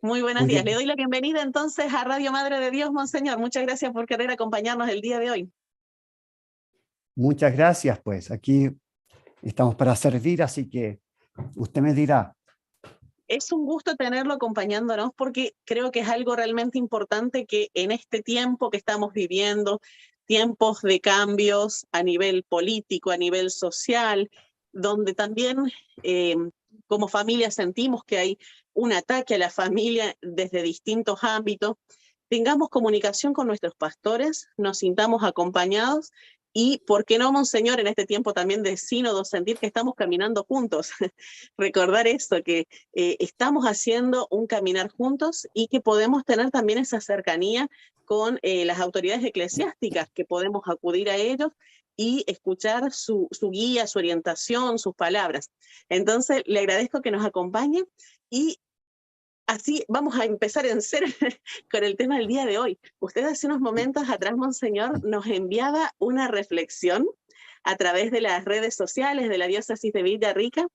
Muy buenos Muy días. Le bien, doy la bienvenida entonces a Radio Madre de Dios, Monseñor. Muchas gracias por querer acompañarnos el día de hoy. muchas gracias, pues aquí estamos para servir, así que usted me dirá. Es un gusto tenerlo acompañándonos porque creo que es algo realmente importante que en este tiempo que estamos viviendo, tiempos de cambios a nivel político, a nivel social, donde también eh, como familia sentimos que hay un ataque a la familia desde distintos ámbitos, tengamos comunicación con nuestros pastores, nos sintamos acompañados y, ¿por qué no, Monseñor, en este tiempo también de sínodo, sentir que estamos caminando juntos? Recordar esto, que estamos haciendo un caminar juntos y que podemos tener también esa cercanía con las autoridades eclesiásticas, que podemos acudir a ellos y escuchar su guía, su orientación, sus palabras. Entonces, le agradezco que nos acompañe y así vamos a empezar en serio con el tema del día de hoy. Usted hace unos momentos atrás, Monseñor, nos enviaba una reflexión a través de las redes sociales de la diócesis de Villarrica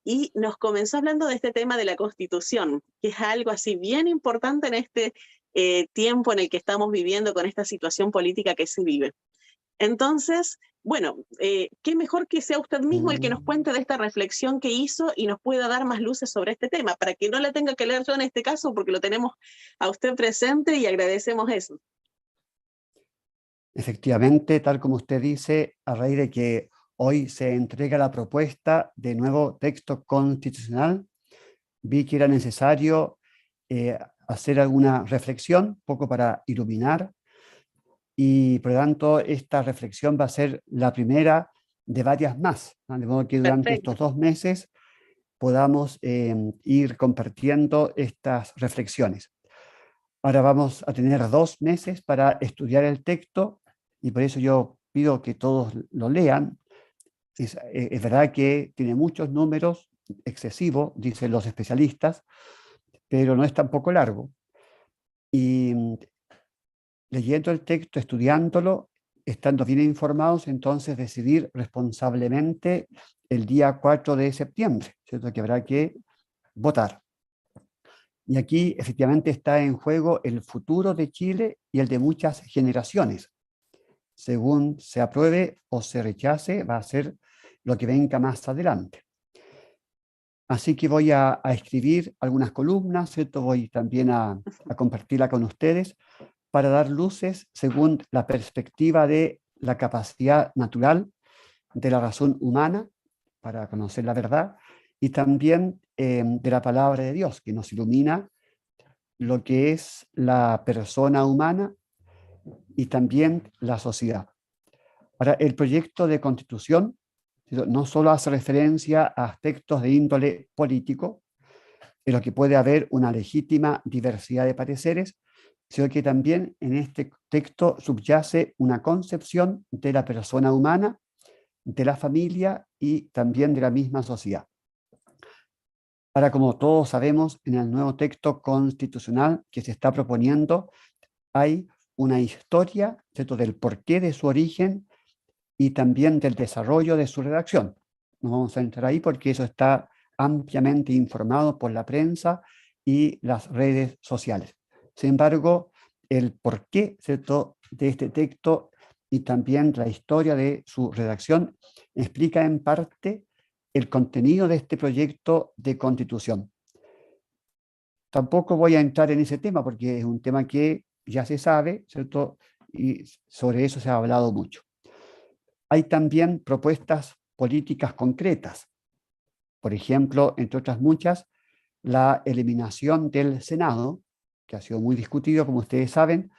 y nos comenzó hablando de este tema de la Constitución, que es algo así bien importante en este tiempo en el que estamos viviendo con esta situación política que se vive. Entonces, bueno, qué mejor que sea usted mismo el que nos cuente de esta reflexión que hizo y nos pueda dar más luces sobre este tema, para que no la tenga que leer yo en este caso, porque lo tenemos a usted presente y agradecemos eso. Efectivamente, tal como usted dice, a raíz de que hoy se entrega la propuesta de nuevo texto constitucional, vi que era necesario hacer alguna reflexión, poco para iluminar, y por lo tanto esta reflexión va a ser la primera de varias más, ¿no? De modo que durante Perfecto. estos 2 meses podamos ir compartiendo estas reflexiones. Ahora vamos a tener 2 meses para estudiar el texto y por eso yo pido que todos lo lean. Es verdad que tiene muchos números, excesivo, dicen los especialistas, pero no es tampoco largo. Y leyendo el texto, estudiándolo, estando bien informados, entonces decidir responsablemente el día 4 de septiembre, ¿cierto? Que habrá que votar. Y aquí efectivamente está en juego el futuro de Chile y el de muchas generaciones. Según se apruebe o se rechace, va a ser lo que venga más adelante. Así que voy a escribir algunas columnas, ¿cierto? Voy también a compartirla con ustedes para dar luces según la perspectiva de la capacidad natural de la razón humana para conocer la verdad y también de la palabra de Dios que nos ilumina lo que es la persona humana y también la sociedad. Ahora, el proyecto de constitución no solo hace referencia a aspectos de índole político, en los que puede haber una legítima diversidad de pareceres, sino que también en este texto subyace una concepción de la persona humana, de la familia y también de la misma sociedad. Ahora, como todos sabemos, en el nuevo texto constitucional que se está proponiendo hay una historia, ¿cierto?, del porqué de su origen y también del desarrollo de su redacción. No vamos a entrar ahí porque eso está ampliamente informado por la prensa y las redes sociales. Sin embargo, el porqué, ¿cierto?, de este texto y también la historia de su redacción explica en parte el contenido de este proyecto de constitución. Tampoco voy a entrar en ese tema porque es un tema que ya se sabe, ¿cierto? Y sobre eso se ha hablado mucho. Hay también propuestas políticas concretas. Por ejemplo, entre otras muchas, la eliminación del Senado, que ha sido muy discutido, como ustedes saben,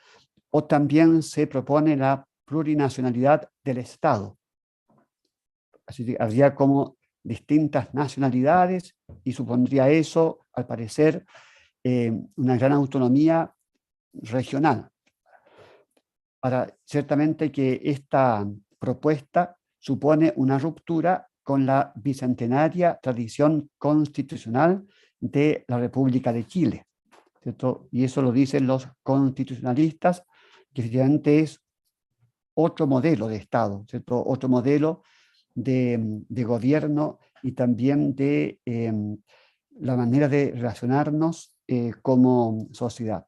o también se propone la plurinacionalidad del Estado. Así que habría como distintas nacionalidades y supondría eso, al parecer, una gran autonomía regional. Ahora, ciertamente que esta propuesta supone una ruptura con la bicentenaria tradición constitucional de la República de Chile, ¿cierto? Y eso lo dicen los constitucionalistas, que efectivamente es otro modelo de Estado, ¿cierto? Otro modelo de gobierno y también de la manera de relacionarnos como sociedad.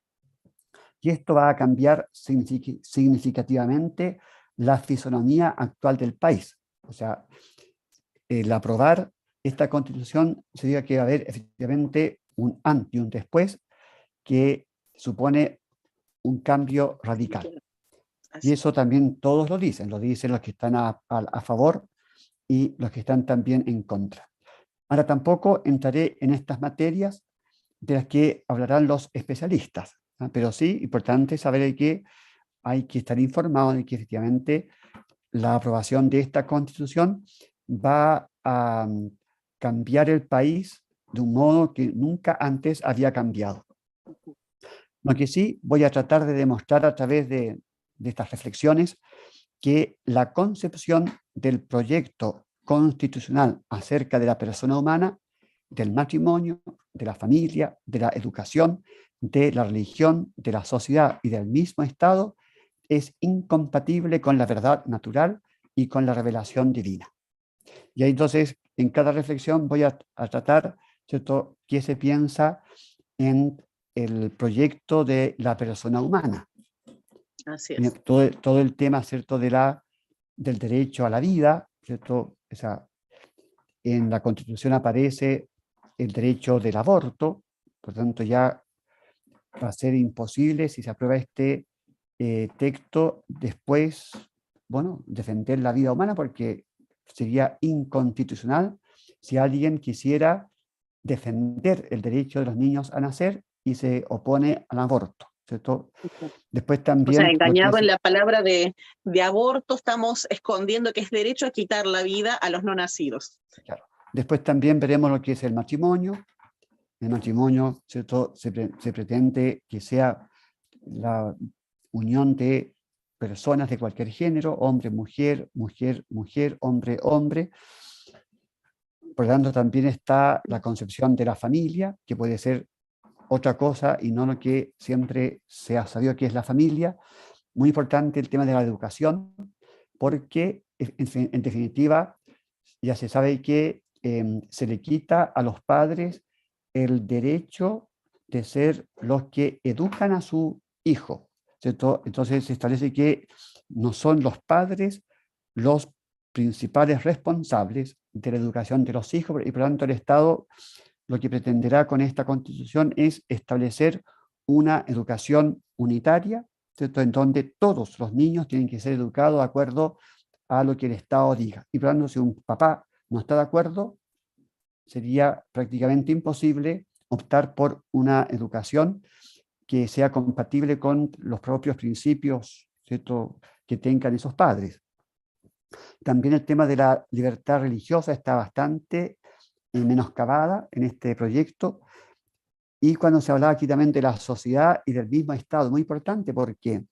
Y esto va a cambiar significativamente la fisonomía actual del país. O sea, el aprobar esta constitución sería que va a haber efectivamente un antes y un después que supone un cambio radical. Y eso también todos lo dicen los que están a favor y los que están también en contra. Ahora tampoco entraré en estas materias de las que hablarán los especialistas, ¿no? Pero sí, importante saber que hay que estar informado de que efectivamente la aprobación de esta constitución va a cambiar el país de un modo que nunca antes había cambiado. Lo que sí voy a tratar de demostrar a través de estas reflexiones que la concepción del proyecto constitucional acerca de la persona humana, del matrimonio, de la familia, de la educación, de la religión, de la sociedad y del mismo Estado es incompatible con la verdad natural y con la revelación divina. Y ahí entonces, en cada reflexión voy a tratar, ¿cierto?, qué se piensa en el proyecto de la persona humana. Así es. Todo el tema, ¿cierto?, del derecho a la vida, ¿cierto? O sea, en la Constitución aparece el derecho del aborto, por tanto ya va a ser imposible, si se aprueba este texto, después, bueno, defender la vida humana, porque sería inconstitucional si alguien quisiera defender el derecho de los niños a nacer y se opone al aborto, ¿cierto? Después O también... sea, engañado en la palabra de aborto, estamos escondiendo que es derecho a quitar la vida a los no nacidos. Claro. Después también veremos lo que es el matrimonio. El matrimonio, ¿cierto?, se pretende que sea la unión de personas de cualquier género, hombre, mujer, mujer, mujer, hombre, hombre. Por lo tanto, también está la concepción de la familia, que puede ser otra cosa y no lo que siempre se ha sabido que es la familia. Muy importante el tema de la educación, porque en definitiva ya se sabe que se le quita a los padres el derecho de ser los que educan a su hijo, ¿cierto? Entonces se establece que no son los padres los principales responsables de la educación de los hijos y por lo tanto el Estado lo que pretenderá con esta constitución es establecer una educación unitaria, ¿cierto?, en donde todos los niños tienen que ser educados de acuerdo a lo que el Estado diga. Y por lo tanto, si un papá no está de acuerdo, sería prácticamente imposible optar por una educación que sea compatible con los propios principios, ¿cierto?, que tengan esos padres. También el tema de la libertad religiosa está bastante menoscabada en este proyecto. Y cuando se hablaba aquí también de la sociedad y del mismo Estado, muy importante porque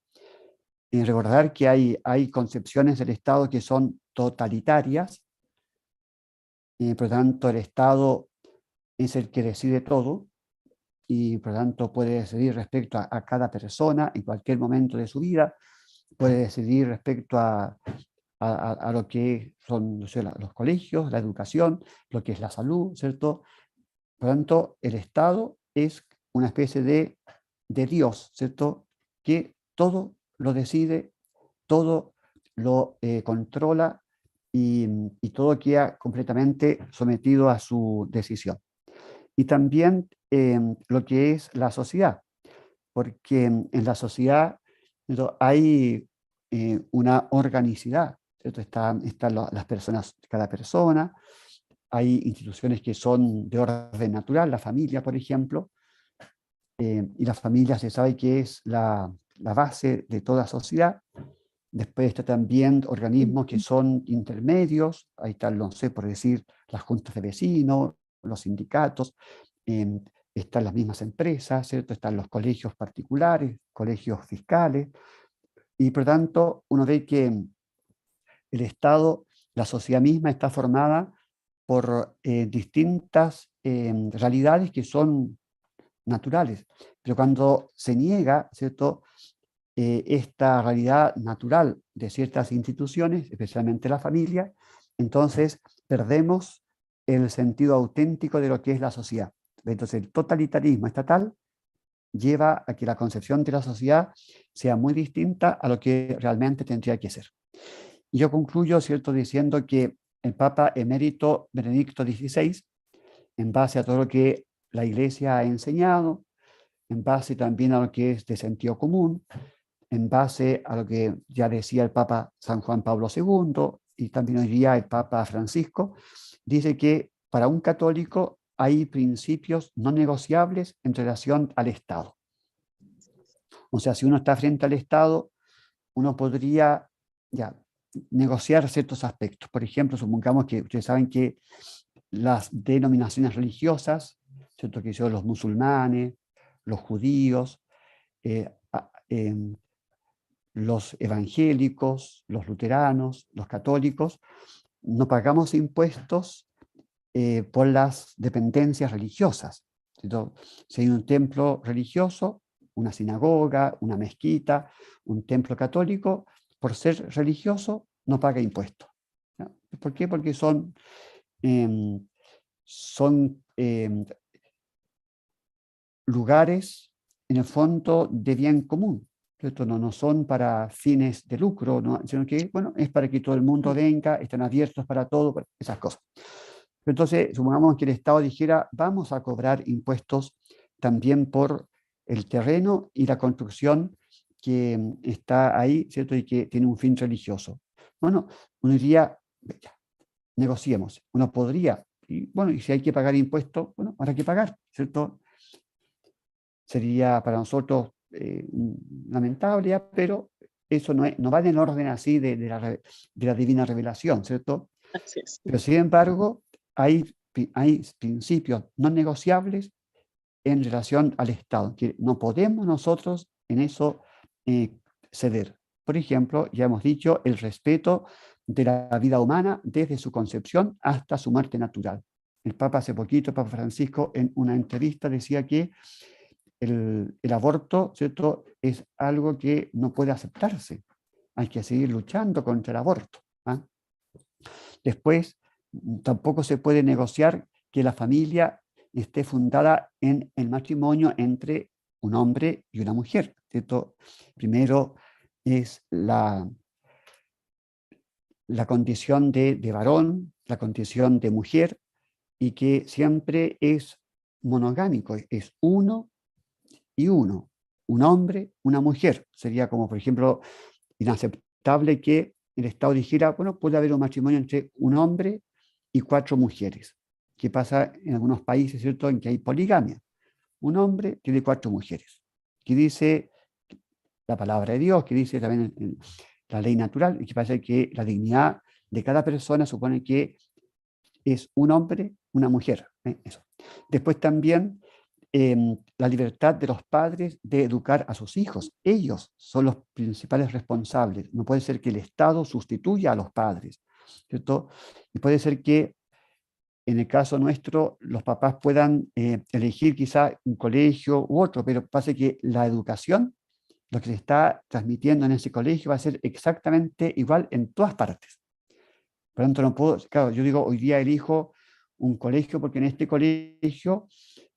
recordar que hay concepciones del Estado que son totalitarias, por lo tanto el Estado es el que decide todo y por lo tanto puede decidir respecto a cada persona en cualquier momento de su vida, puede decidir respecto a lo que son, no sé, los colegios, la educación, lo que es la salud, ¿cierto? Por lo tanto, el Estado es una especie de Dios, ¿cierto? Que todo lo decide, todo lo controla y todo queda completamente sometido a su decisión. Y también lo que es la sociedad, porque en la sociedad, ¿cierto?, hay una organicidad, ¿cierto? Están las personas, cada persona, hay instituciones que son de orden natural, la familia, por ejemplo, y la familia se sabe que es la base de toda sociedad. Después está también organismos que son intermedios, ahí están, no sé, por decir, las juntas de vecinos, los sindicatos, están las mismas empresas, ¿cierto? Están los colegios particulares, colegios fiscales, y por tanto uno ve que el Estado, la sociedad misma está formada por distintas realidades que son naturales, pero cuando se niega, ¿cierto?, esta realidad natural de ciertas instituciones, especialmente la familia, entonces perdemos el sentido auténtico de lo que es la sociedad. Entonces, el totalitarismo estatal lleva a que la concepción de la sociedad sea muy distinta a lo que realmente tendría que ser. Y yo concluyo, ¿cierto?, diciendo que el Papa emérito Benedicto XVI, en base a todo lo que la Iglesia ha enseñado, en base también a lo que es de sentido común, en base a lo que ya decía el Papa San Juan Pablo II y también hoy día el Papa Francisco, dice que para un católico hay principios no negociables en relación al Estado. O sea, si uno está frente al Estado, uno podría ya negociar ciertos aspectos. Por ejemplo, supongamos que ustedes saben que las denominaciones religiosas, ¿cierto?, que son los musulmanes, los judíos, eh, los evangélicos, los luteranos, los católicos, no pagamos impuestos por las dependencias religiosas. Entonces, si hay un templo religioso, una sinagoga, una mezquita, un templo católico, por ser religioso no paga impuestos. ¿No? ¿Por qué? Porque son lugares, en el fondo, de bien común. Esto no son para fines de lucro, ¿no? Sino que, bueno, es para que todo el mundo venga, están abiertos para todo, esas cosas. Entonces, supongamos que el Estado dijera, vamos a cobrar impuestos también por el terreno y la construcción que está ahí, ¿cierto?, y que tiene un fin religioso. Bueno, uno diría, ya, negociemos. Uno podría, y bueno, y si hay que pagar impuestos, bueno, habrá que pagar, ¿cierto? Sería para nosotros lamentable, pero eso no va en el orden así de la divina revelación, ¿cierto? Así es. Pero sin embargo, hay principios no negociables en relación al Estado, que no podemos nosotros en eso ceder. Por ejemplo, ya hemos dicho, el respeto de la vida humana desde su concepción hasta su muerte natural. El Papa hace poquito, el Papa Francisco, en una entrevista decía que el aborto, ¿cierto?, es algo que no puede aceptarse. Hay que seguir luchando contra el aborto. ¿Ah? Después, tampoco se puede negociar que la familia esté fundada en el matrimonio entre un hombre y una mujer, ¿cierto? Primero es la condición de varón, la condición de mujer, y que siempre es monogámico, es uno y uno, un hombre, una mujer. Sería como, por ejemplo, inaceptable que el Estado dijera, bueno, puede haber un matrimonio entre un hombre y 4 mujeres, que pasa en algunos países, ¿cierto?, en que hay poligamia. Un hombre tiene 4 mujeres, que dice la palabra de Dios, que dice también la ley natural, y que pasa que la dignidad de cada persona supone que es un hombre, una mujer. Eso. Después también la libertad de los padres de educar a sus hijos. Ellos son los principales responsables. No puede ser que el Estado sustituya a los padres, ¿cierto? Y puede ser que en el caso nuestro los papás puedan elegir quizá un colegio u otro, pero pasa que la educación, lo que se está transmitiendo en ese colegio va a ser exactamente igual en todas partes. Por lo tanto, no puedo, claro, yo digo, hoy día elijo un colegio porque en este colegio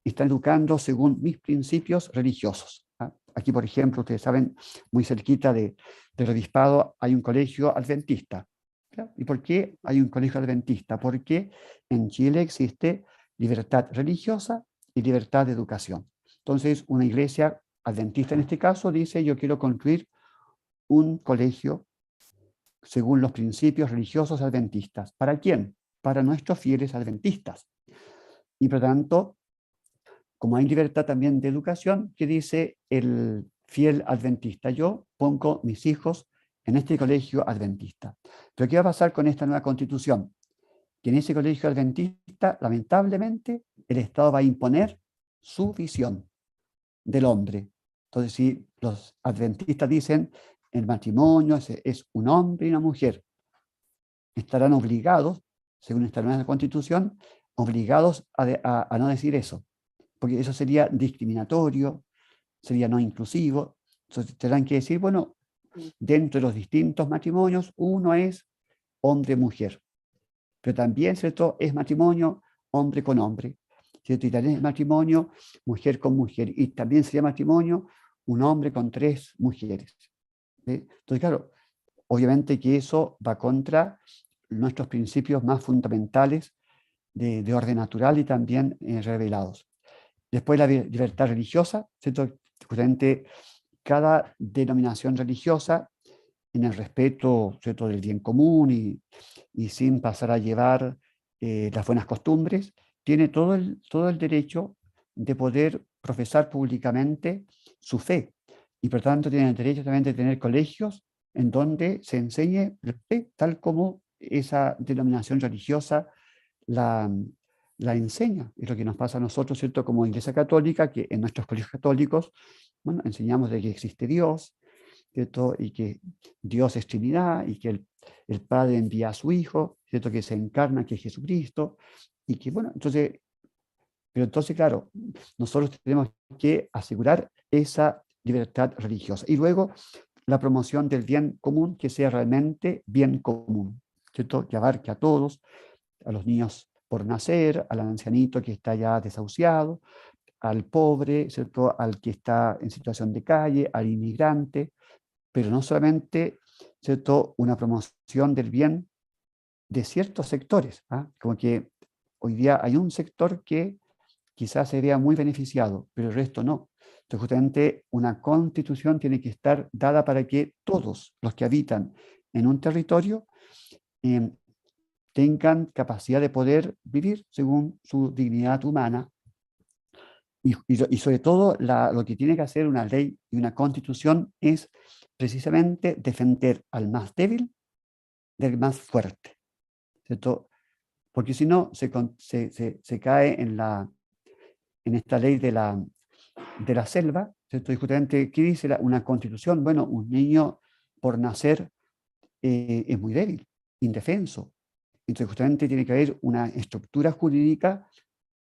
están educando según mis principios religiosos. ¿Ah? Aquí, por ejemplo, ustedes saben, muy cerquita del obispado hay un colegio adventista. ¿Ya? ¿Y por qué hay un colegio adventista? Porque en Chile existe libertad religiosa y libertad de educación. Entonces, una iglesia adventista en este caso dice, yo quiero construir un colegio según los principios religiosos adventistas. ¿Para quién? Para nuestros fieles adventistas. Y por tanto, como hay libertad también de educación, ¿qué dice el fiel adventista? Yo pongo mis hijos en este colegio adventista. Pero ¿qué va a pasar con esta nueva constitución? Que en ese colegio adventista, lamentablemente, el Estado va a imponer su visión del hombre. Entonces, si los adventistas dicen el matrimonio es un hombre y una mujer, estarán obligados, según esta nueva constitución, obligados a no decir eso, porque eso sería discriminatorio, sería no inclusivo. Entonces tendrán que decir, bueno, dentro de los distintos matrimonios, uno es hombre-mujer, pero también, ¿cierto?, es matrimonio hombre con hombre. ¿cierto? Y también es matrimonio, mujer con mujer. Y también sería matrimonio un hombre con 3 mujeres. ¿Sí? Entonces, claro, obviamente que eso va contra nuestros principios más fundamentales de orden natural y también revelados. Después la libertad religiosa, ¿cierto? Justamente cada denominación religiosa, en el respeto, ¿cierto?, del bien común y sin pasar a llevar las buenas costumbres, tiene todo el derecho de poder profesar públicamente su fe. Y por tanto tiene el derecho también de tener colegios en donde se enseñe la fe tal como esa denominación religiosa la, la enseña. Es lo que nos pasa a nosotros, ¿cierto?, como Iglesia Católica, que en nuestros colegios católicos, bueno, enseñamos de que existe Dios, ¿cierto? Y que Dios es Trinidad, y que el Padre envía a su Hijo, ¿cierto? Que se encarna, que es Jesucristo, y que, bueno, entonces, pero entonces, claro, nosotros tenemos que asegurar esa libertad religiosa. Y luego, la promoción del bien común, que sea realmente bien común, ¿cierto? Que abarque a todos, a los niños por nacer, al ancianito que está ya desahuciado, al pobre, ¿cierto? Al que está en situación de calle, al inmigrante, pero no solamente, ¿cierto?, una promoción del bien de ciertos sectores, ¿ah? Como que hoy día hay un sector que quizás se vea muy beneficiado, pero el resto no. Entonces, justamente una constitución tiene que estar dada para que todos los que habitan en un territorio eh, tengan capacidad de poder vivir según su dignidad humana y sobre todo lo que tiene que hacer una ley y una constitución es precisamente defender al más débil del más fuerte, ¿cierto? Porque si no, se cae en esta ley de la selva, ¿cierto? Y justamente, ¿qué dice una constitución? Bueno, un niño por nacer es muy débil, indefenso. Entonces, justamente tiene que haber una estructura jurídica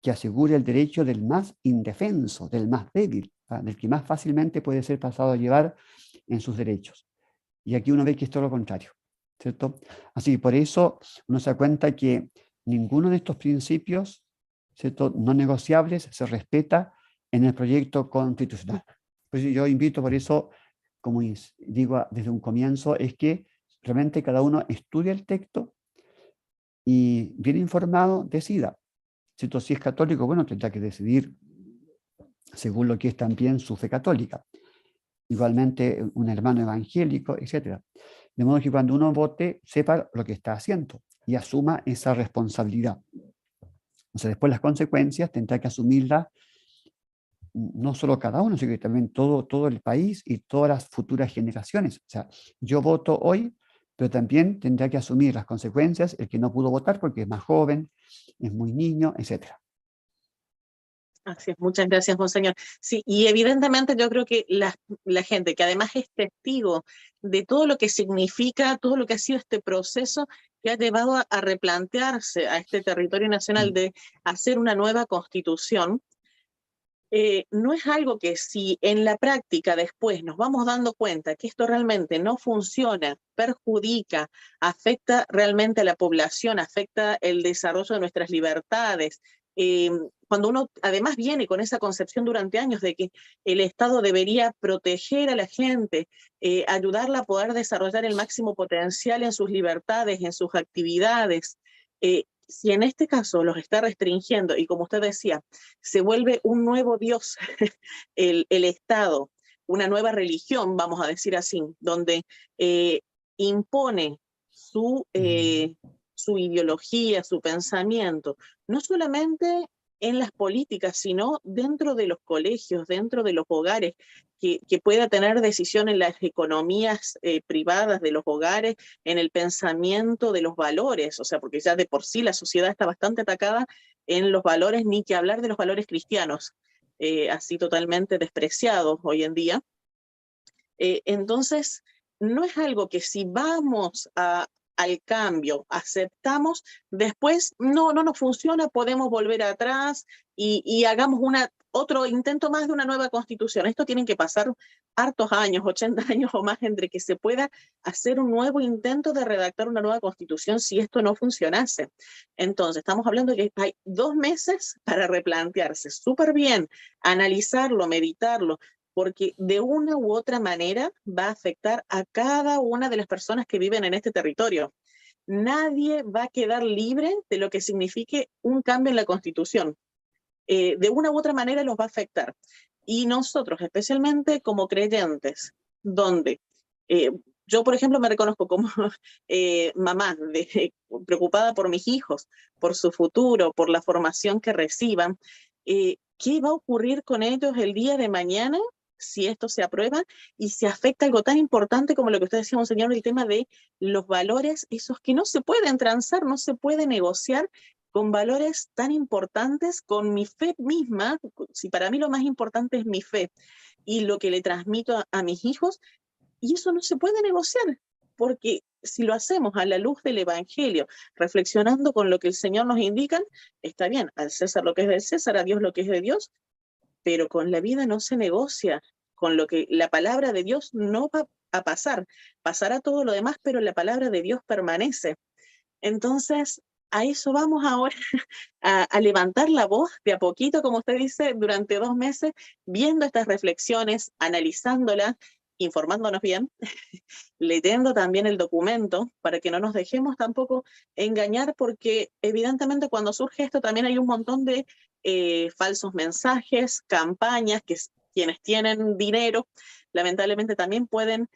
que asegure el derecho del más indefenso, del más débil, del que más fácilmente puede ser pasado a llevar en sus derechos. Y aquí uno ve que es todo lo contrario, ¿cierto? Así que por eso uno se da cuenta que ninguno de estos principios, ¿cierto?, no negociables se respeta en el proyecto constitucional. Pues yo invito por eso, como digo desde un comienzo, es que realmente cada uno estudie el texto y bien informado decida. ¿Cierto? Si es católico, bueno, tendrá que decidir según lo que es también su fe católica. Igualmente un hermano evangélico, etc. De modo que cuando uno vote, sepa lo que está haciendo y asuma esa responsabilidad. O sea, después las consecuencias tendrá que asumirlas no solo cada uno, sino que también todo el país y todas las futuras generaciones. O sea, yo voto hoy, pero también tendrá que asumir las consecuencias el que no pudo votar porque es más joven, es muy niño, etc. Así es, muchas gracias, monseñor. Sí, y evidentemente yo creo que la gente que además es testigo de todo lo que significa, todo lo que ha sido este proceso que ha llevado a replantearse a este territorio nacional de hacer una nueva constitución, no es algo que si en la práctica después nos vamos dando cuenta que esto realmente no funciona, perjudica, afecta realmente a la población, afecta el desarrollo de nuestras libertades. Cuando uno además viene con esa concepción durante años de que el Estado debería proteger a la gente, ayudarla a poder desarrollar el máximo potencial en sus libertades, en sus actividades, si en este caso los está restringiendo y como usted decía, se vuelve un nuevo Dios, el Estado, una nueva religión, vamos a decir así, donde impone su ideología, su pensamiento, no solamente en las políticas, sino dentro de los colegios, dentro de los hogares, que pueda tener decisión en las economías privadas de los hogares, en el pensamiento de los valores, o sea, porque ya de por sí la sociedad está bastante atacada en los valores, ni que hablar de los valores cristianos, así totalmente despreciados hoy en día. Entonces, no es algo que si vamos al cambio, aceptamos, después no nos funciona, podemos volver atrás y hagamos otro intento más de una nueva constitución. Esto tienen que pasar hartos años, 80 años o más, entre que se pueda hacer un nuevo intento de redactar una nueva constitución si esto no funcionase. Entonces, estamos hablando de que hay 2 meses para replantearse súper bien, analizarlo, meditarlo, porque de una u otra manera va a afectar a cada una de las personas que viven en este territorio. Nadie va a quedar libre de lo que signifique un cambio en la Constitución. De una u otra manera los va a afectar. Y nosotros, especialmente como creyentes, donde yo, por ejemplo, me reconozco como mamá, preocupada por mis hijos, por su futuro, por la formación que reciban, ¿qué va a ocurrir con ellos el día de mañana si esto se aprueba y se afecta algo tan importante como lo que usted decía, monseñor, el tema de los valores, esos que no se pueden transar, no se puede negociar con valores tan importantes, con mi fe misma? Si para mí lo más importante es mi fe y lo que le transmito a mis hijos, y eso no se puede negociar, porque si lo hacemos a la luz del Evangelio, reflexionando con lo que el Señor nos indica, está bien, al César lo que es del César, a Dios lo que es de Dios, pero con la vida no se negocia, con lo que la palabra de Dios no va a pasar, pasará todo lo demás, pero la palabra de Dios permanece. Entonces, a eso vamos ahora, a levantar la voz de a poquito, como usted dice, durante 2 meses, viendo estas reflexiones, analizándolas, informándonos bien, leyendo también el documento, para que no nos dejemos tampoco engañar, porque evidentemente cuando surge esto también hay un montón de falsos mensajes, campañas, que quienes tienen dinero, lamentablemente también pueden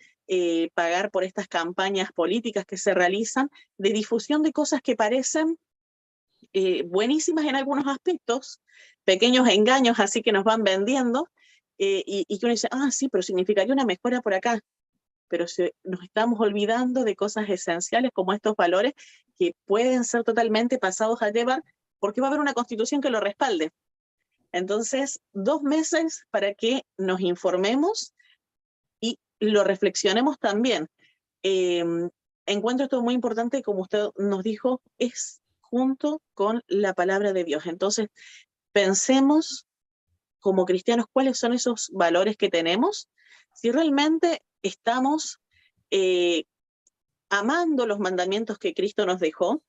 pagar por estas campañas políticas que se realizan de difusión de cosas que parecen buenísimas en algunos aspectos, pequeños engaños así que nos van vendiendo, y que uno dice, sí, pero significaría una mejora por acá, pero nos estamos olvidando de cosas esenciales como estos valores que pueden ser totalmente pasados a llevar, porque va a haber una constitución que lo respalde. Entonces, 2 meses para que nos informemos y lo reflexionemos también. Encuentro esto muy importante, como usted nos dijo, es junto con la palabra de Dios. Entonces, pensemos como cristianos cuáles son esos valores que tenemos, si realmente estamos amando los mandamientos que Cristo nos dejó,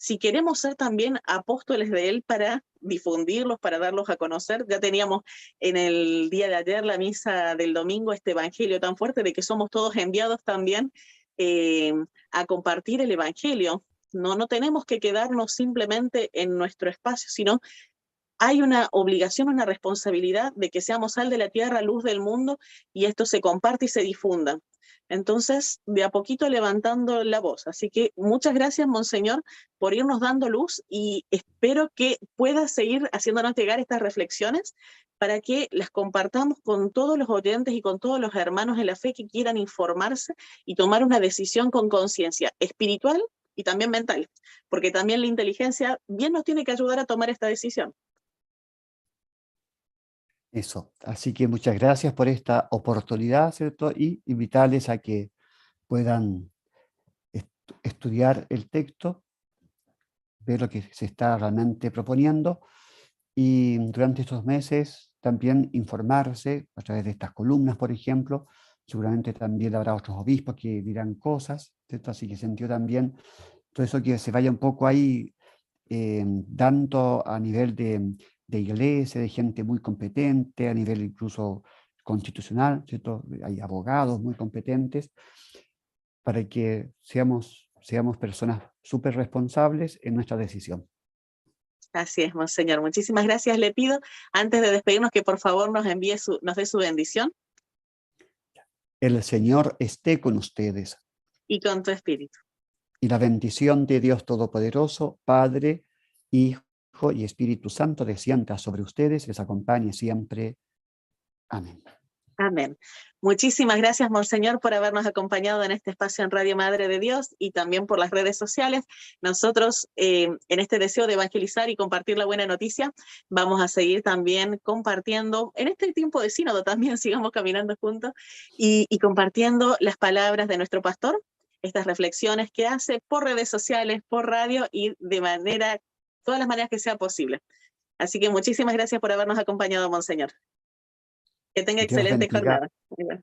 si queremos ser también apóstoles de Él para difundirlos, para darlos a conocer. Ya teníamos en el día de ayer, la misa del domingo, este evangelio tan fuerte de que somos todos enviados también a compartir el evangelio. No tenemos que quedarnos simplemente en nuestro espacio, sino hay una obligación, una responsabilidad de que seamos sal de la tierra, luz del mundo, y esto se comparte y se difunda. Entonces, de a poquito levantando la voz. Así que muchas gracias, monseñor, por irnos dando luz, y espero que pueda seguir haciéndonos llegar estas reflexiones para que las compartamos con todos los oyentes y con todos los hermanos en la fe que quieran informarse y tomar una decisión con conciencia espiritual y también mental, porque también la inteligencia bien nos tiene que ayudar a tomar esta decisión. Eso. Así que muchas gracias por esta oportunidad, ¿cierto? Y invitarles a que puedan estudiar el texto, ver lo que se está realmente proponiendo y durante estos meses también informarse a través de estas columnas, por ejemplo. Seguramente también habrá otros obispos que dirán cosas, ¿cierto? Así que sentió también todo eso que se vaya un poco ahí dando a nivel de iglesia, de gente muy competente, a nivel incluso constitucional, ¿cierto? Hay abogados muy competentes, para que seamos personas súper responsables en nuestra decisión. Así es, monseñor. Muchísimas gracias. Le pido, antes de despedirnos, que por favor nos dé su bendición. El Señor esté con ustedes. Y con tu espíritu. Y la bendición de Dios Todopoderoso, Padre, Hijo y Espíritu Santo, descienda sobre ustedes, les acompañe siempre. Amén. Amén. Muchísimas gracias, monseñor, por habernos acompañado en este espacio en Radio Madre de Dios y también por las redes sociales. Nosotros, en este deseo de evangelizar y compartir la buena noticia, vamos a seguir también compartiendo, en este tiempo de sínodo también sigamos caminando juntos y compartiendo las palabras de nuestro pastor estas reflexiones que hace por redes sociales, por radio y de todas las maneras que sea posible. Así que muchísimas gracias por habernos acompañado, monseñor. Que tenga Que Dios excelente bendiga. jornada.